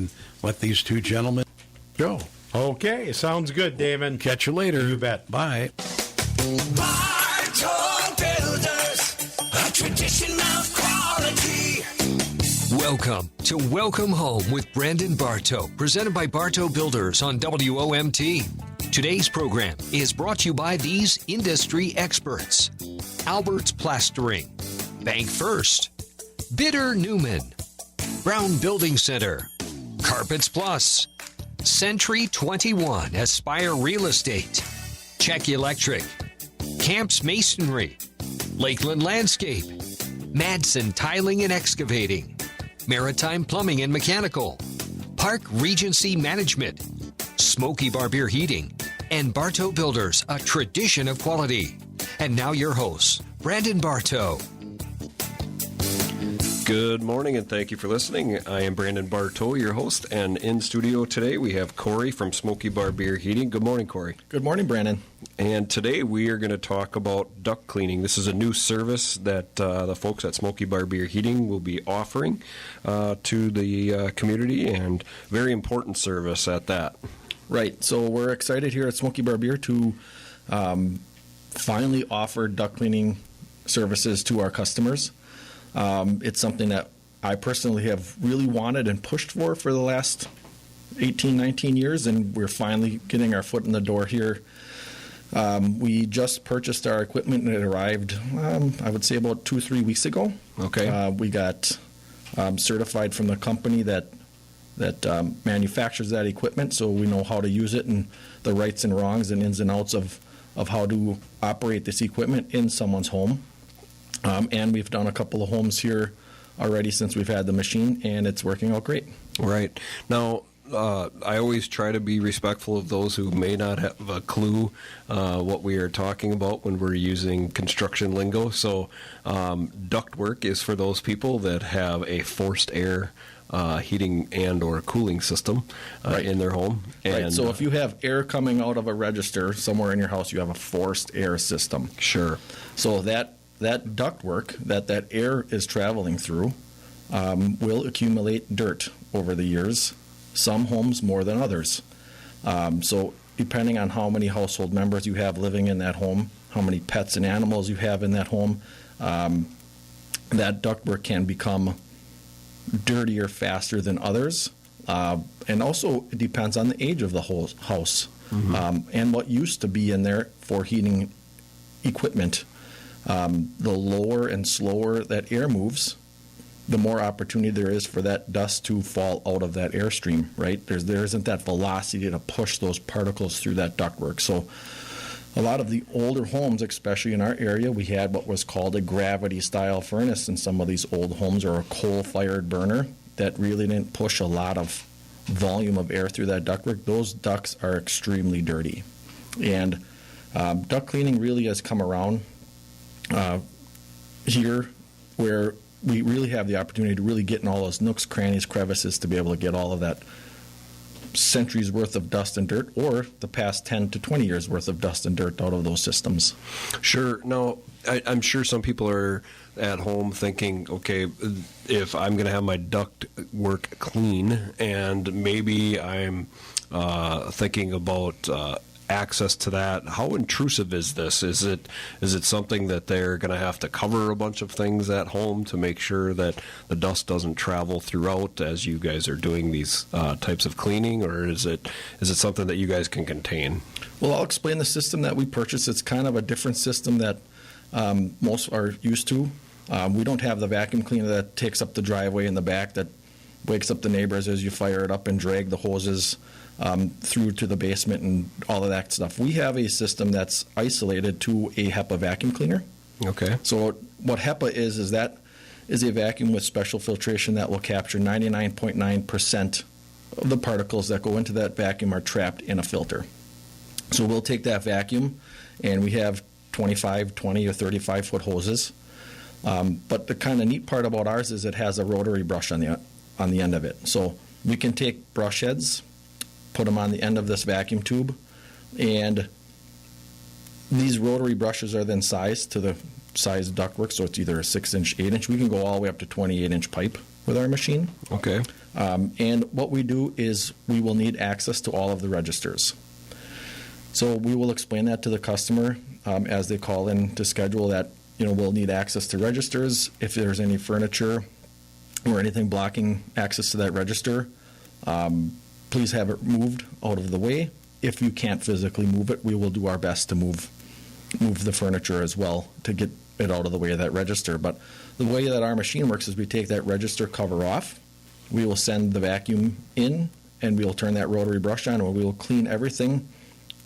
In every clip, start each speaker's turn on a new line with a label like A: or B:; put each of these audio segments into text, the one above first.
A: and let these two gentlemen go.
B: Okay, sounds good, David.
A: Catch you later.
B: You bet.
A: Bye.
C: Bartow Builders, a tradition of quality.
D: Welcome to Welcome Home with Brandon Bartow, presented by Bartow Builders on WOMT. Today's program is brought to you by these industry experts: Albert's Plastering, Bank First, Bitter Newman, Brown Building Center, Carpets Plus, Century 21 Aspire Real Estate, Czech Electric, Camps Masonry, Lakeland Landscape, Madsen Tiling and Excavating, Maritime Plumbing and Mechanical, Park Regency Management, Smoky Barbier Heating, and Bartow Builders, a tradition of quality. And now your hosts, Brandon Bartow.
E: Good morning, and thank you for listening. I am Brandon Bartow, your host, and in studio today we have Corey from Smoky Barbier Heating. Good morning, Corey.
F: Good morning, Brandon.
E: And today we are going to talk about duct cleaning. This is a new service that the folks at Smoky Barbier Heating will be offering to the community, and very important service at that.
F: Right. So we're excited here at Smoky Barbier to finally offer duct cleaning services to our customers. It's something that I personally have really wanted and pushed for the last 18, 19 years, and we're finally getting our foot in the door here. We just purchased our equipment, and it arrived, I would say, about 2 or 3 weeks ago.
E: Okay.
F: We got certified from the company that manufactures that equipment, so we know how to use it and the rights and wrongs and ins and outs of how to operate this equipment in someone's home. And we've done a couple of homes here already since we've had the machine, and it's working out great.
E: Right. Now, I always try to be respectful of those who may not have a clue what we are talking about when we're using construction lingo. So ductwork is for those people that have a forced air heating and or cooling system in their home. And,
F: right. So if you have air coming out of a register somewhere in your house, you have a forced air system.
E: Sure.
F: So that ductwork that air is traveling through will accumulate dirt over the years, some homes more than others. So depending on how many household members you have living in that home, how many pets and animals you have in that home, that ductwork can become dirtier faster than others. And also it depends on the age of the whole house and what used to be in there for heating equipment. The lower and slower that air moves, the more opportunity there is for that dust to fall out of that airstream, right? There isn't that velocity to push those particles through that ductwork. So a lot of the older homes, especially in our area, we had what was called a gravity-style furnace in some of these old homes, or a coal-fired burner that really didn't push a lot of volume of air through that ductwork. Those ducts are extremely dirty. And duct cleaning really has come around here, where we really have the opportunity to really get in all those nooks, crannies, crevices to be able to get all of that centuries worth of dust and dirt, or the past 10 to 20 years worth of dust and dirt out of those systems.
E: Sure. Now, I'm sure some people are at home thinking, okay, if I'm going to have my duct work clean, and maybe I'm thinking about access to that. How intrusive is this? Is it something that they're going to have to cover a bunch of things at home to make sure that the dust doesn't travel throughout as you guys are doing these types of cleaning, or is it something that you guys can contain?
F: Well, I'll explain the system that we purchased. It's kind of a different system that most are used to. We don't have the vacuum cleaner that takes up the driveway in the back that wakes up the neighbors as you fire it up and drag the hoses through to the basement and all of that stuff. We have a system that's isolated to a HEPA vacuum cleaner.
E: Okay.
F: So what HEPA is that is a vacuum with special filtration that will capture 99.9% of the particles that go into that vacuum are trapped in a filter. So we'll take that vacuum, and we have 25, 20, or 35-foot hoses. But the kind of neat part about ours is it has a rotary brush on the end of it. So we can take brush heads, put them on the end of this vacuum tube, and these rotary brushes are then sized to the size of ductwork, so it's either a 6-inch, 8-inch. We can go all the way up to 28-inch pipe with our machine.
E: Okay.
F: And what we do is we will need access to all of the registers. So we will explain that to the customer as they call in to schedule that, we'll need access to registers. If there's any furniture or anything blocking access to that register, please have it moved out of the way. If you can't physically move it, we will do our best to move the furniture as well to get it out of the way of that register. But the way that our machine works is we take that register cover off, we will send the vacuum in, and we'll turn that rotary brush on, and we will clean everything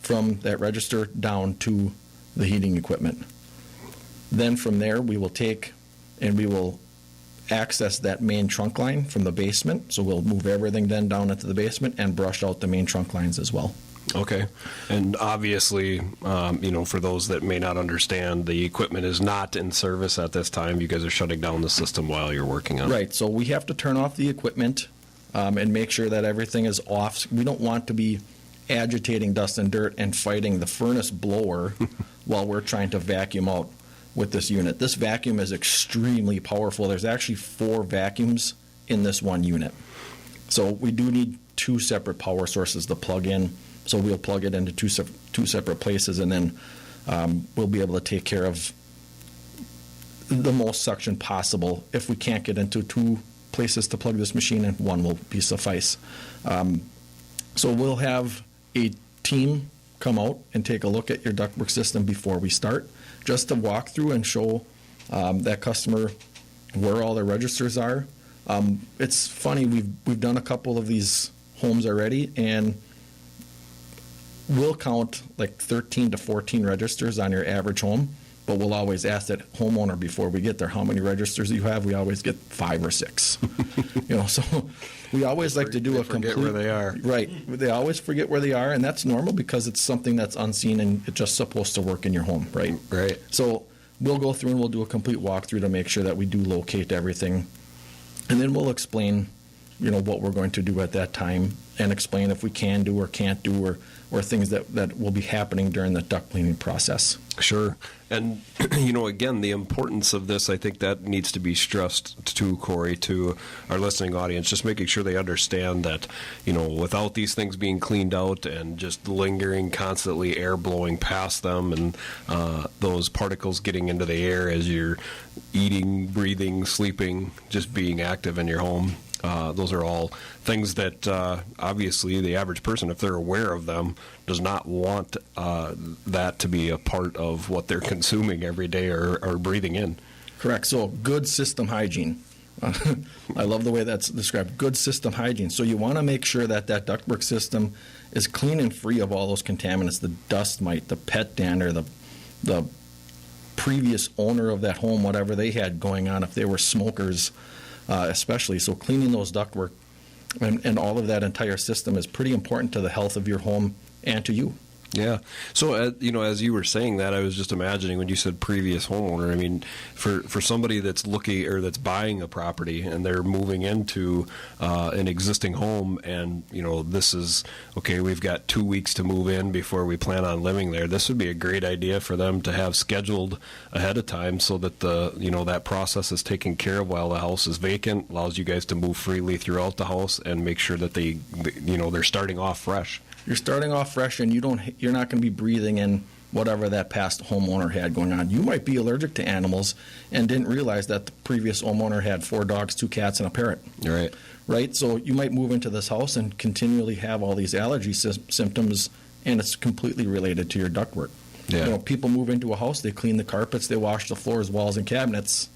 F: from that register down to the heating equipment. Then from there, we will take and we will access that main trunk line from the basement. So we'll move everything then down into the basement and brush out the main trunk lines as well.
E: Okay. And obviously, for those that may not understand, the equipment is not in service at this time. You guys are shutting down the system while you're working on it.
F: Right. So we have to turn off the equipment and make sure that everything is off. We don't want to be agitating dust and dirt and fighting the furnace blower while we're trying to vacuum out with this unit. This vacuum is extremely powerful. There's actually 4 vacuums in this one unit. So we do need 2 separate power sources to plug in. So we'll plug it into two separate places, and then we'll be able to take care of the most suction possible. If we can't get into 2 places to plug this machine in, 1 will be suffice. So we'll have a team come out and take a look at your ductwork system before we start, just to walk through and show that customer where all their registers are. It's funny, we've done a couple of these homes already, and we'll count like 13 to 14 registers on your average home, but we'll always ask that homeowner before we get there, how many registers do you have? We always get 5 or 6. So we always like to do a complete.
E: Forget where they are.
F: Right. They always forget where they are, and that's normal because it's something that's unseen and it's just supposed to work in your home, right?
E: Right.
F: So we'll go through and we'll do a complete walkthrough to make sure that we do locate everything, and then we'll explain, what we're going to do at that time, and explain if we can do or can't do or things that will be happening during the duct cleaning process.
E: Sure. And, again, the importance of this, I think that needs to be stressed to Corey, to our listening audience, just making sure they understand that, without these things being cleaned out and just lingering constantly, air blowing past them and those particles getting into the air as you're eating, breathing, sleeping, just being active in your home. Those are all things that obviously the average person, if they're aware of them, does not want that to be a part of what they're consuming every day or breathing in.
F: Correct. So good system hygiene. I love the way that's described. Good system hygiene. So you want to make sure that ductwork system is clean and free of all those contaminants, the dust mite, the pet dander, the previous owner of that home, whatever they had going on, if they were smokers. Especially. So cleaning those ductwork and all of that entire system is pretty important to the health of your home and to you.
E: Yeah. So, as you were saying that, I was just imagining when you said previous homeowner, I mean, for somebody that's looking or that's buying a property and they're moving into an existing home and, this is, okay, we've got 2 weeks to move in before we plan on living there. This would be a great idea for them to have scheduled ahead of time so that that process is taken care of while the house is vacant, allows you guys to move freely throughout the house and make sure that they're starting off fresh.
F: You're starting off fresh, and you're not going to be breathing in whatever that past homeowner had going on. You might be allergic to animals and didn't realize that the previous homeowner had 4 dogs, 2 cats, and a parrot.
E: Right.
F: Right? So you might move into this house and continually have all these allergy symptoms, and it's completely related to your ductwork.
E: Yeah.
F: People move into a house, they clean the carpets, they wash the floors, walls, and cabinets.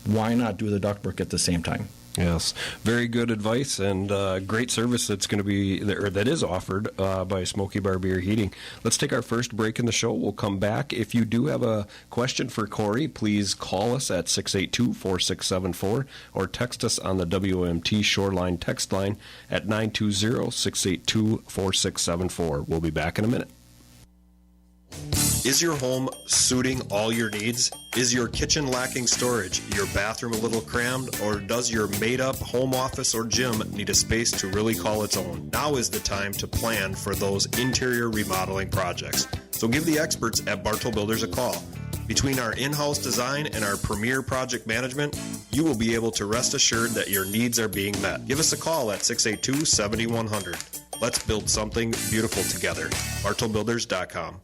F: Why not do the ductwork at the same time?
E: Yes, very good advice and great service that's going to be that is offered by Smoky Bar Beer Heating. Let's take our first break in the show. We'll come back. If you do have a question for Corey, please call us at 682-4674 or text us on the WMT Shoreline text line at 920-682-4674. We'll be back in a minute.
G: Is your home suiting all your needs? Is your kitchen lacking storage, your bathroom a little crammed, or does your made-up home office or gym need a space to really call its own? Now is the time to plan for those interior remodeling projects. So give the experts at Bartow Builders a call. Between our in-house design and our premier project management, you will be able to rest assured that your needs are being met. Give us a call at 682-7100. Let's build something beautiful together. BartolBuilders.com.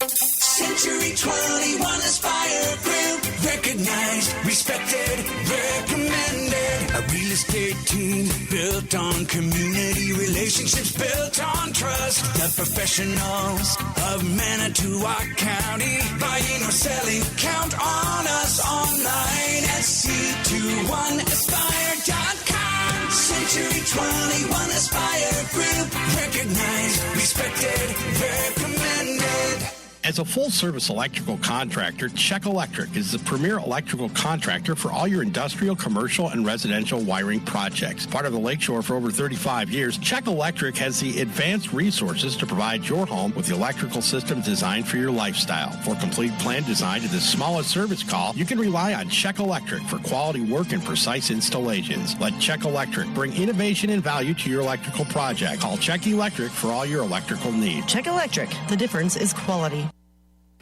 C: Century 21 Aspire Group. Recognized, respected, recommended. A real estate team built on community relationships, built on trust. The professionals of Manitowoc County. Buying or selling, count on us online at C21Aspire.com. Century 21 Aspire Group. Recognized, respected, recommended.
B: As a full-service electrical contractor, Czech Electric is the premier electrical contractor for all your industrial, commercial, and residential wiring projects. Part of the Lakeshore for over 35 years, Czech Electric has the advanced resources to provide your home with the electrical system designed for your lifestyle. For complete plan design to the smallest service call, you can rely on Czech Electric for quality work and precise installations. Let Czech Electric bring innovation and value to your electrical project. Call Czech Electric for all your electrical needs.
H: Czech Electric. The difference is quality.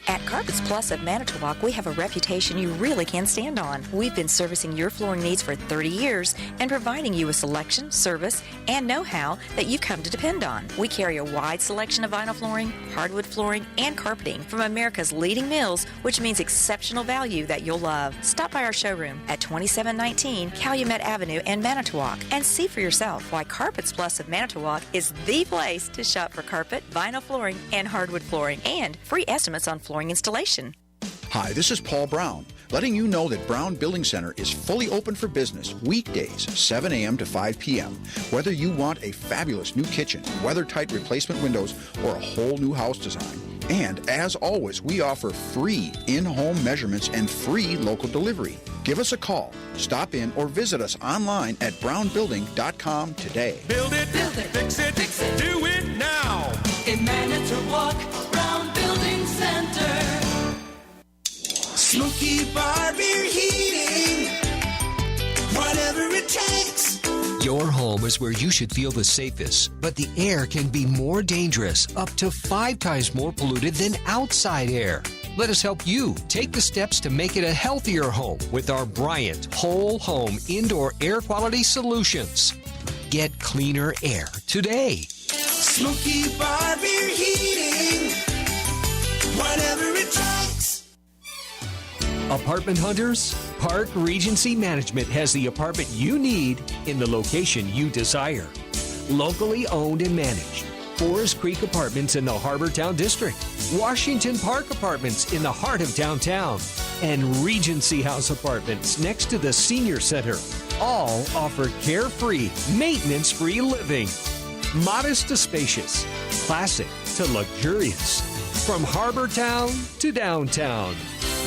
I: At Carpets Plus of Manitowoc, we have a reputation you really can stand on. We've been servicing your flooring needs for 30 years and providing you with selection, service, and know-how that you've come to depend on. We carry a wide selection of vinyl flooring, hardwood flooring, and carpeting from America's leading mills, which means exceptional value that you'll love. Stop by our showroom at 2719 Calumet Avenue in Manitowoc and see for yourself why Carpets Plus of Manitowoc is the place to shop for carpet, vinyl flooring, and hardwood flooring, and free estimates on flooring installation.
A: Hi, this is Paul Brown, letting you know that Brown Building Center is fully open for business weekdays, 7 a.m. to 5 p.m. Whether you want a fabulous new kitchen, weather-tight replacement windows, or a whole new house design. And as always, we offer free in-home measurements and free local delivery. Give us a call, stop in, or visit us online at brownbuilding.com today.
C: Build it, fix it, do it now. In Manitowoc, Brown Building Center. Smoky Bar Beer Heating. Whatever it takes.
D: Your home is where you should feel the safest, but the air can be more dangerous, up to 5 times more polluted than outside air. Let us help you take the steps to make it a healthier home with our Bryant Whole Home Indoor Air Quality Solutions. Get cleaner air today.
C: Smoky Bar Beer Heating. Whatever it takes.
D: Apartment hunters, Park Regency Management has the apartment you need in the location you desire. Locally owned and managed. Forest Creek Apartments in the Harbortown District, Washington Park Apartments in the heart of downtown, and Regency House Apartments next to the Senior Center. All offer carefree, maintenance-free living. Modest to spacious, classic to luxurious. From Harbortown to downtown.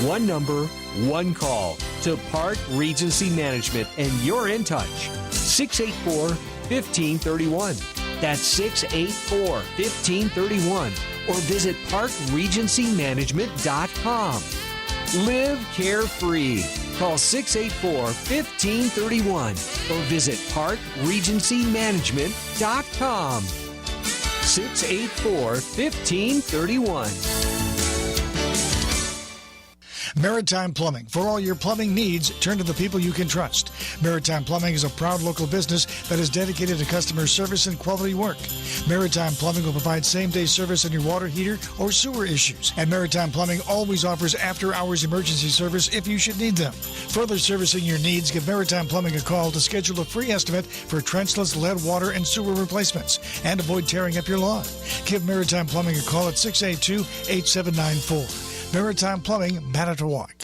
D: One number, one call to Park Regency Management, and you're in touch. 684-1531. That's 684-1531. Or visit parkregencymanagement.com. Live carefree. Call 684-1531 or visit parkregencymanagement.com. 684-1531.
J: Maritime Plumbing. For all your plumbing needs, turn to the people you can trust. Maritime Plumbing is a proud local business that is dedicated to customer service and quality work. Maritime Plumbing will provide same-day service on your water heater or sewer issues. And Maritime Plumbing always offers after-hours emergency service if you should need them. Further servicing your needs, give Maritime Plumbing a call to schedule a free estimate for trenchless lead, water, and sewer replacements and avoid tearing up your lawn. Give Maritime Plumbing a call at 682-8794. Maritime Plumbing, Manitowoc.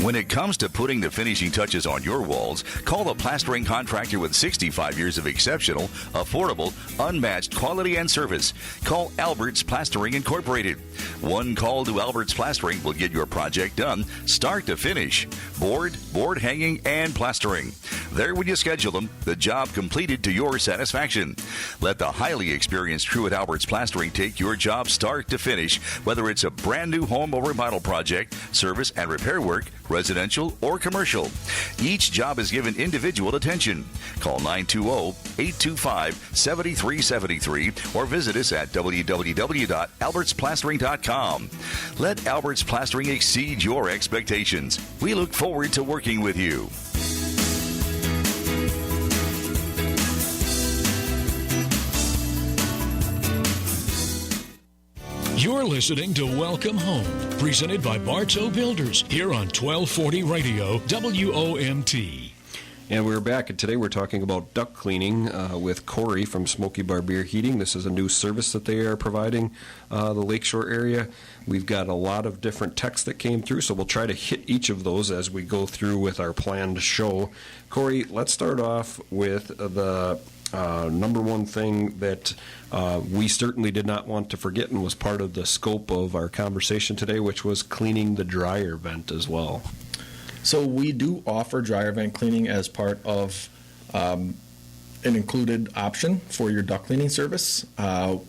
K: When it comes to putting the finishing touches on your walls, call the plastering contractor with 65 years of exceptional, affordable, unmatched quality and service. Call Albert's Plastering Incorporated. One call to Albert's Plastering will get your project done, start to finish. Board hanging, and plastering. there when you schedule them, the job completed to your satisfaction. Let the highly experienced crew at Albert's Plastering take your job start to finish, whether it's a brand new home or remodel project, service and repair work, residential or commercial. Each job is given individual attention. Call 920-825-7373 or visit us at www.albertsplastering.com. Let Albert's Plastering exceed your expectations. We look forward to working with you.
L: You're listening to Welcome Home, presented by Bartow Builders, here on 1240 Radio, WOMT.
E: And we're back, and today we're talking about duct cleaning with Corey from Smoky Barbier Heating. This is a new service that they are providing the Lakeshore area. We've got a lot of different texts that came through, so we'll try to hit each of those as we go through with our planned show. Corey, let's start off with the number one thing that we certainly did not want to forget and was part of the scope of our conversation today, which was cleaning the dryer vent as well.
F: So we do offer dryer vent cleaning as part of an included option for your duct cleaning service.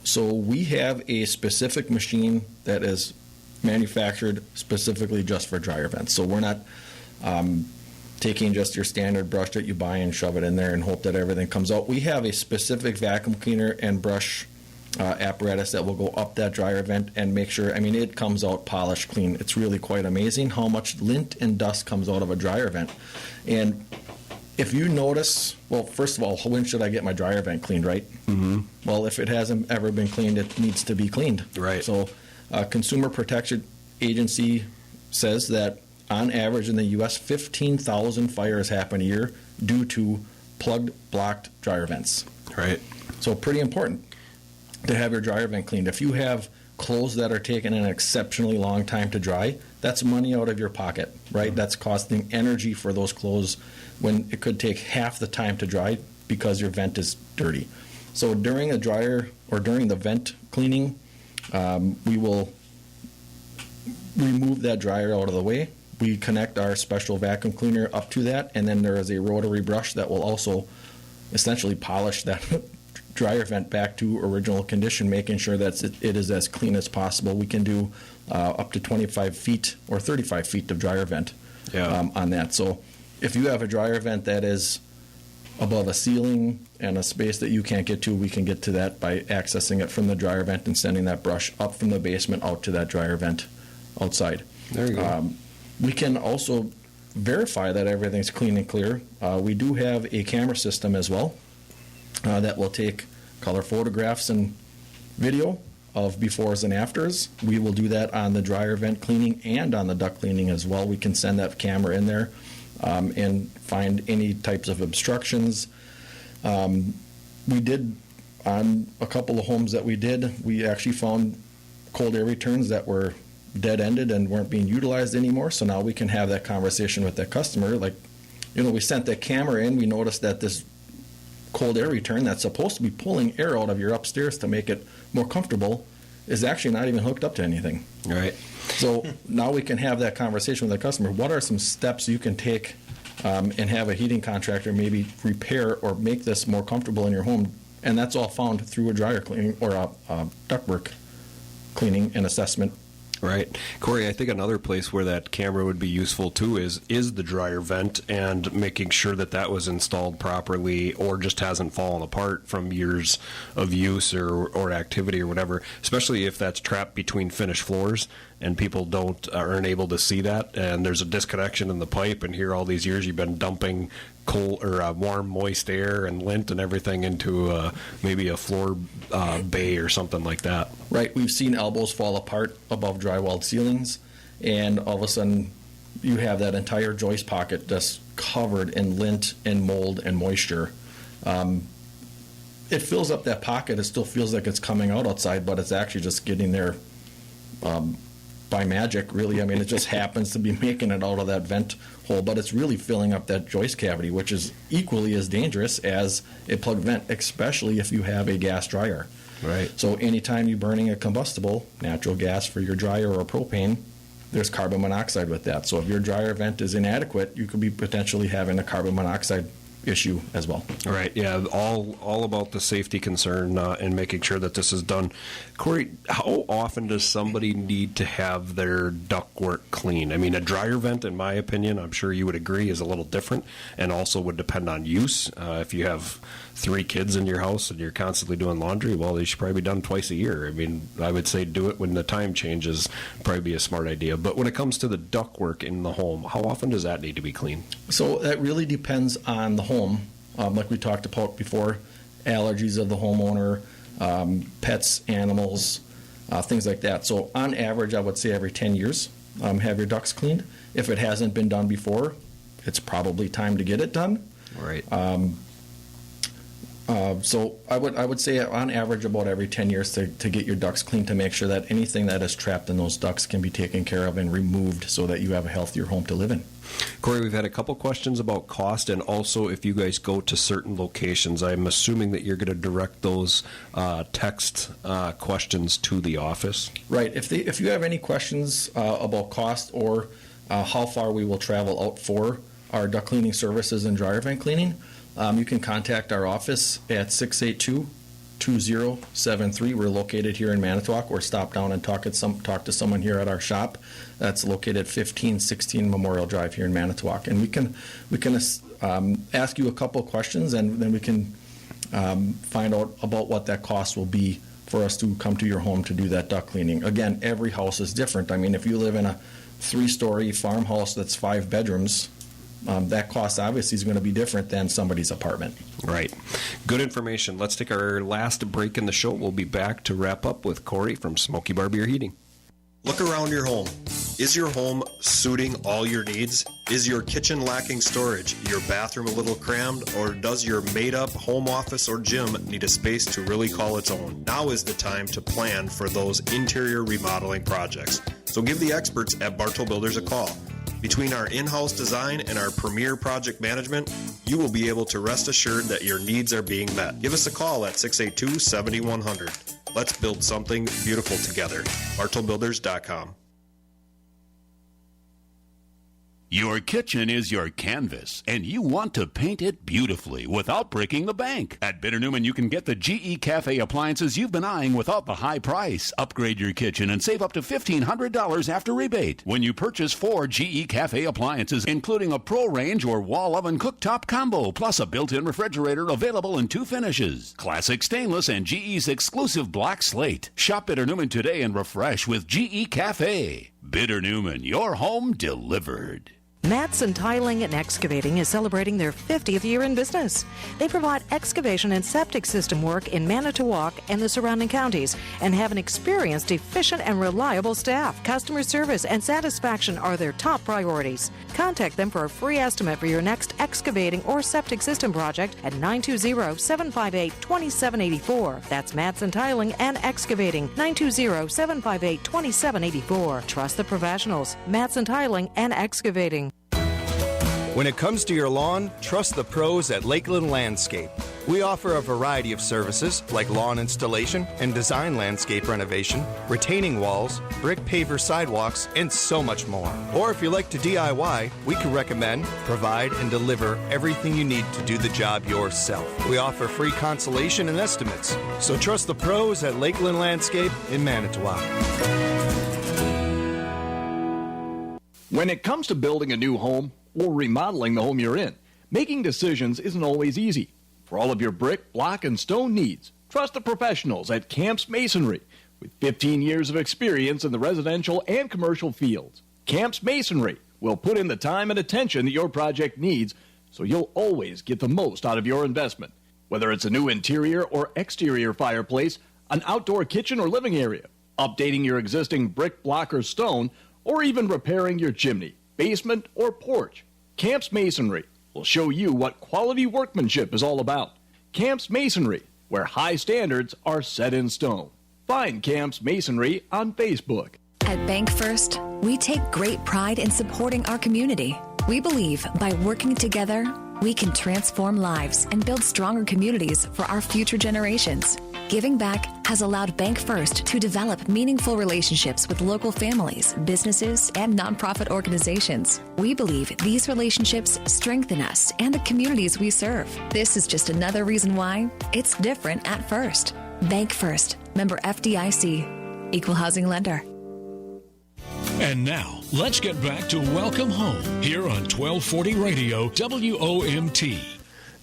F: So we have a specific machine that is manufactured specifically just for dryer vents. So we're not taking just your standard brush that you buy and shove it in there and hope that everything comes out. We have a specific vacuum cleaner and brush apparatus that will go up that dryer vent and make sure, it comes out polished clean. It's really quite amazing how much lint and dust comes out of a dryer vent. And if you notice, well, first of all, when should I get my dryer vent cleaned, right?
E: Mm-hmm.
F: Well, if it hasn't ever been cleaned, it needs to be cleaned.
E: Right.
F: So Consumer Protection Agency says that on average in the U.S., 15,000 fires happen a year due to plugged, blocked dryer vents.
E: Right.
F: So pretty important to have your dryer vent cleaned. If you have clothes that are taking an exceptionally long time to dry, that's money out of your pocket, right? Mm-hmm. That's costing energy for those clothes when it could take half the time to dry because your vent is dirty. So during a dryer or during the vent cleaning, we will remove that dryer out of the way. We connect our special vacuum cleaner up to that, and then there is a rotary brush that will also essentially polish that dryer vent back to original condition, making sure that it is as clean as possible. We can do up to 25 feet or 35 feet of dryer vent on that. So if you have a dryer vent that is above a ceiling and a space that you can't get to, we can get to that by accessing it from the dryer vent and sending that brush up from the basement out to that dryer vent outside.
E: There you go.
F: We can also verify that everything's clean and clear. We do have a camera system as well that will take color photographs and video of befores and afters. We will do that on the dryer vent cleaning and on the duct cleaning as well. We can send that camera in there and find any types of obstructions. We did, on a couple of homes that we actually found cold air returns that were dead-ended and weren't being utilized anymore. So now we can have that conversation with that customer. Like, we sent that camera in, we noticed that this cold air return that's supposed to be pulling air out of your upstairs to make it more comfortable is actually not even hooked up to anything.
E: Right.
F: So now we can have that conversation with the customer. What are some steps you can take and have a heating contractor maybe repair or make this more comfortable in your home? And that's all found through a dryer cleaning or a ductwork cleaning and assessment.
E: Right. Corey, I think another place where that camera would be useful too is the dryer vent, and making sure that was installed properly or just hasn't fallen apart from years of use or activity or whatever, especially if that's trapped between finished floors and people aren't able to see that, and there's a disconnection in the pipe, and here all these years you've been dumping cold or warm, moist air and lint and everything into maybe a floor bay or something like that.
F: Right. We've seen elbows fall apart above drywalled ceilings, and all of a sudden you have that entire joist pocket just covered in lint and mold and moisture. It fills up that pocket. It still feels like it's coming out outside, but it's actually just getting there by magic, really. It just happens to be making it out of that vent hole, but it's really filling up that joist cavity, which is equally as dangerous as a plugged vent, especially if you have a gas dryer.
E: Right.
F: So anytime you're burning a combustible, natural gas for your dryer or propane, there's carbon monoxide with that. So if your dryer vent is inadequate, you could be potentially having a carbon monoxide issue as well.
E: Right. Yeah. All about the safety concern and making sure that this is done. Corey, how often does somebody need to have their ductwork clean? I mean, a dryer vent, in my opinion, I'm sure you would agree, is a little different, and also would depend on use. If you have 3 kids in your house and you're constantly doing laundry, well, they should probably be done twice a year. I mean, I would say do it when the time changes, probably be a smart idea. But when it comes to the ductwork in the home, how often does that need to be cleaned?
F: So that really depends on the home. Like we talked about before, allergies of the homeowner, pets, animals, things like that. So on average, I would say every 10 years, have your ducts cleaned. If it hasn't been done before, it's probably time to get it done.
E: Right.
F: So I would say on average about every 10 years to get your ducts cleaned, to make sure that anything that is trapped in those ducts can be taken care of and removed so that you have a healthier home to live in.
E: Corey, we've had a couple questions about cost, and also if you guys go to certain locations. I'm assuming that you're going to direct those text questions to the office.
F: Right. If you have any questions about cost or how far we will travel out for our duct cleaning services and dryer vent cleaning, you can contact our office at 682-2073. We're located here in Manitowoc, or stop down and talk to someone here at our shop. That's located at 1516 Memorial Drive here in Manitowoc. And we can ask you a couple of questions, and then we can find out about what that cost will be for us to come to your home to do that duct cleaning. Again, every house is different. I mean, if you live in a 3-story farmhouse that's 5 bedrooms, that cost obviously is going to be different than somebody's apartment.
E: Right. Good information. Let's take our last break in the show. We'll be back to wrap up with Corey from Smoky Barbier Heating.
G: Look around your home. Is your home suiting all your needs? Is your kitchen lacking storage, your bathroom a little crammed, or does your made-up home office or gym need a space to really call its own? Now is the time to plan for those interior remodeling projects. So give the experts at Bartow Builders a call. Between our in-house design and our premier project management, you will be able to rest assured that your needs are being met. Give us a call at 682-7100. Let's build something beautiful together. BartowBuilders.com.
M: Your kitchen is your canvas, and you want to paint it beautifully without breaking the bank. At Bitter Newman, you can get the GE Cafe appliances you've been eyeing without the high price. Upgrade your kitchen and save up to $1,500 after rebate when you purchase 4 GE Cafe appliances, including a Pro Range or wall oven cooktop combo, plus a built-in refrigerator available in 2 finishes: classic stainless and GE's exclusive black slate. Shop Bitter Newman today and refresh with GE Cafe. Bitter Newman, your home delivered.
H: Matson Tiling and Excavating is celebrating their 50th year in business. They provide excavation and septic system work in Manitowoc and the surrounding counties and have an experienced, efficient, and reliable staff. Customer service and satisfaction are their top priorities. Contact them for a free estimate for your next excavating or septic system project at 920-758-2784. That's Matson Tiling and Excavating, 920-758-2784. Trust the professionals. Matson Tiling and Excavating.
N: When it comes to your lawn, trust the pros at Lakeland Landscape. We offer a variety of services like lawn installation and design landscape renovation, retaining walls, brick paver sidewalks, and so much more. Or if you like to DIY, we can recommend, provide, and deliver everything you need to do the job yourself. We offer free consultation and estimates. So trust the pros at Lakeland Landscape in Manitowoc.
O: When it comes to building a new home or remodeling the home you're in, making decisions isn't always easy. For all of your brick, block, and stone needs, trust the professionals at Camps Masonry. With 15 years of experience in the residential and commercial fields, Camps Masonry will put in the time and attention that your project needs, so you'll always get the most out of your investment. Whether it's a new interior or exterior fireplace, an outdoor kitchen or living area, updating your existing brick, block, or stone, or even repairing your chimney, basement, or porch, Camps Masonry will show you what quality workmanship is all about. Camps Masonry, where high standards are set in stone. Find Camps Masonry on Facebook.
P: At Bank First, we take great pride in supporting our community. We believe by working together, we can transform lives and build stronger communities for our future generations. Giving back has allowed Bank First to develop meaningful relationships with local families, businesses, and nonprofit organizations. We believe these relationships strengthen us and the communities we serve. This is just another reason why it's different at First. Bank First, member FDIC, equal housing lender.
L: And now, let's get back to Welcome Home here on 1240 Radio WOMT.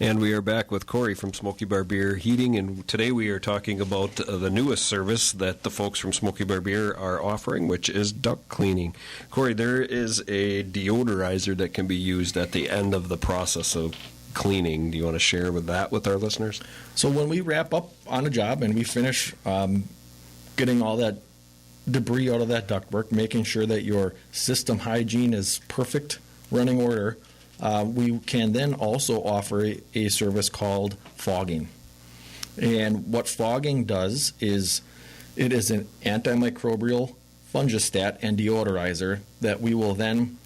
E: And we are back with Corey from Smoky Bar Beer Heating, and today we are talking about the newest service that the folks from Smoky Bar Beer are offering, which is duct cleaning. Corey, there is a deodorizer that can be used at the end of the process of cleaning. Do you want to share with that with our listeners?
F: So when we wrap up on a job and we finish getting all that debris out of that ductwork, making sure that your system hygiene is perfect, running order, we can then also offer a service called fogging. And what fogging does is it is an antimicrobial fungostat and deodorizer that we will then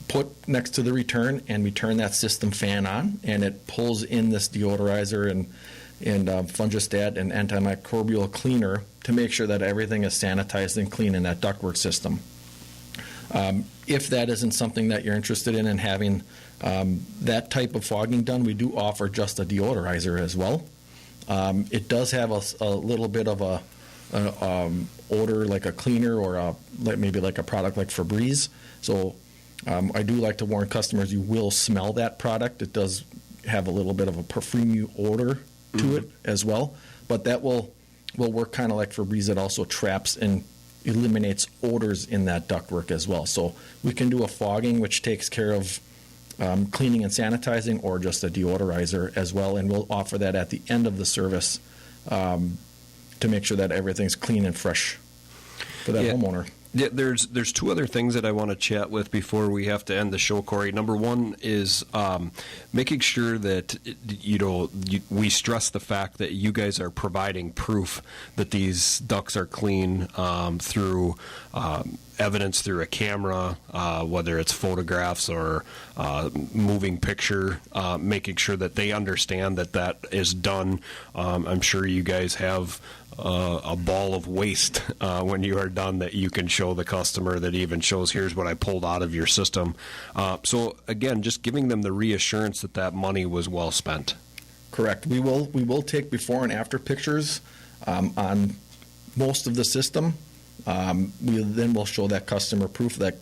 F: put next to the return, and we turn that system fan on, and it pulls in this deodorizer and fungostat and antimicrobial cleaner to make sure that everything is sanitized and clean in that ductwork system. If that isn't something that you're interested in and having that type of fogging done, we do offer just a deodorizer as well. It does have a little bit of a odor like a cleaner or maybe like a product like Febreze. So I do like to warn customers you will smell that product. It does have a little bit of a perfumey odor to it as well. But that will work kind of like Febreze. It also traps and eliminates odors in that ductwork as well. So we can do a fogging, which takes care of cleaning and sanitizing, or just a deodorizer as well, and we'll offer that at the end of the service to make sure that everything's clean and fresh for that homeowner.
E: Yeah, there's two other things that I want to chat with before we have to end the show, Corey. Number one is making sure that we stress the fact that you guys are providing proof that these ducts are clean through evidence through a camera, whether it's photographs or moving picture, making sure that they understand that is done. I'm sure you guys have a ball of waste when you are done that you can show the customer, that even shows here's what I pulled out of your system. So again, just giving them the reassurance that money was well spent.
F: Correct. We will take before and after pictures on most of the system. We'll show that customer proof that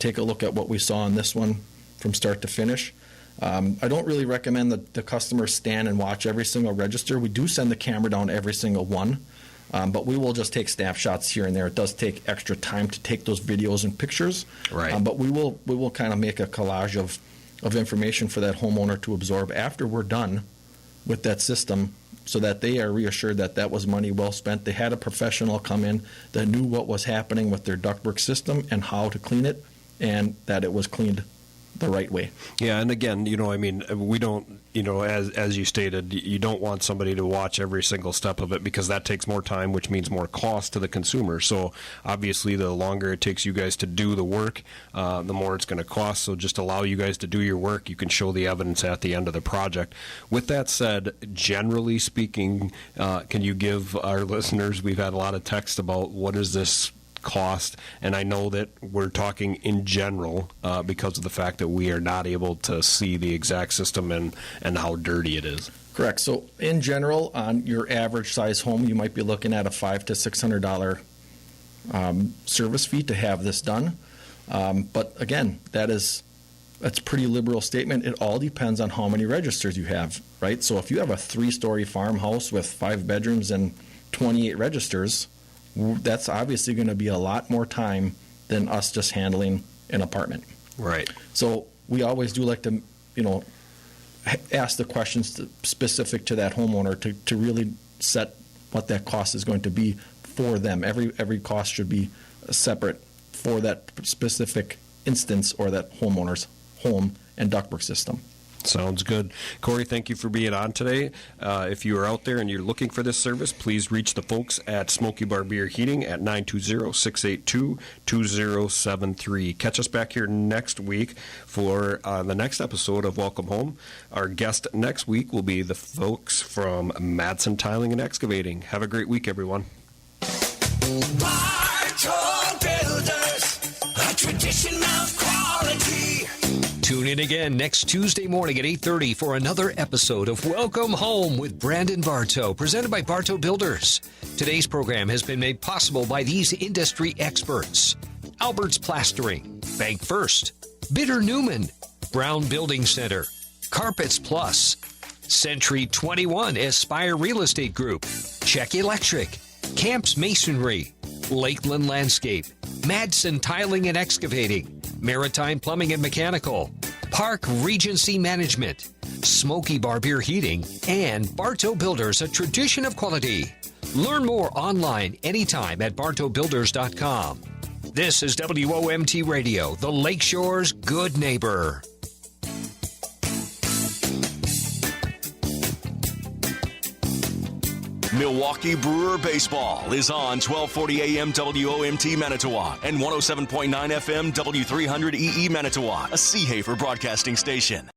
F: take a look at what we saw on this one from start to finish. I don't really recommend that the customers stand and watch every single register. We do send the camera down every single one, but we will just take snapshots here and there. It does take extra time to take those videos and pictures,
E: right?
F: But we will kind of make a collage of information for that homeowner to absorb after we're done with that system, so that they are reassured that was money well spent. They had a professional come in that knew what was happening with their ductwork system and how to clean it, and that it was cleaned the right way.
E: Yeah, and again, we don't, as you stated, you don't want somebody to watch every single step of it, because that takes more time, which means more cost to the consumer. So obviously, the longer it takes you guys to do the work, the more it's going to cost. So just allow you guys to do your work. You can show the evidence at the end of the project. With that said, generally speaking, can you give our listeners, we've had a lot of text about what is this cost, and I know that we're talking in general because of the fact that we are not able to see the exact system and how dirty it is.
F: Correct. So in general, on your average size home, you might be looking at a $500 to $600 service fee to have this done. But again, that's a pretty liberal statement. It all depends on how many registers you have, right? So if you have a 3-story farmhouse with 5 bedrooms and 28 registers, that's obviously going to be a lot more time than us just handling an apartment.
E: Right.
F: So we always do like to, ask the questions specific to that homeowner to really set what that cost is going to be for them. Every cost should be separate for that specific instance or that homeowner's home and ductwork system.
E: Sounds good. Corey, thank you for being on today. If you are out there and you're looking for this service, please reach the folks at Smoky Bar Beer Heating at 920-682-2073. Catch us back here next week for the next episode of Welcome Home. Our guest next week will be the folks from Madsen Tiling and Excavating. Have a great week, everyone.
C: Bartow Builders, a tradition of quality.
D: Tune in again next Tuesday morning at 8:30 for another episode of Welcome Home with Brandon Bartow, presented by Bartow Builders. Today's program has been made possible by these industry experts: Albert's Plastering, Bank First, Bitter Newman, Brown Building Center, Carpets Plus, Century 21 Aspire Real Estate Group, Czech Electric, Camps Masonry, Lakeland Landscape, Madsen Tiling and Excavating, Maritime Plumbing and Mechanical, Park Regency Management, Smoky Bar Beer Heating, and Bartow Builders, a tradition of quality. Learn more online anytime at bartowbuilders.com. This is WOMT Radio, the Lakeshore's good neighbor.
Q: Milwaukee Brewer Baseball is on 1240 AM WOMT Manitowoc and 107.9 FM W300 EE Manitowoc, a Seahafer broadcasting station.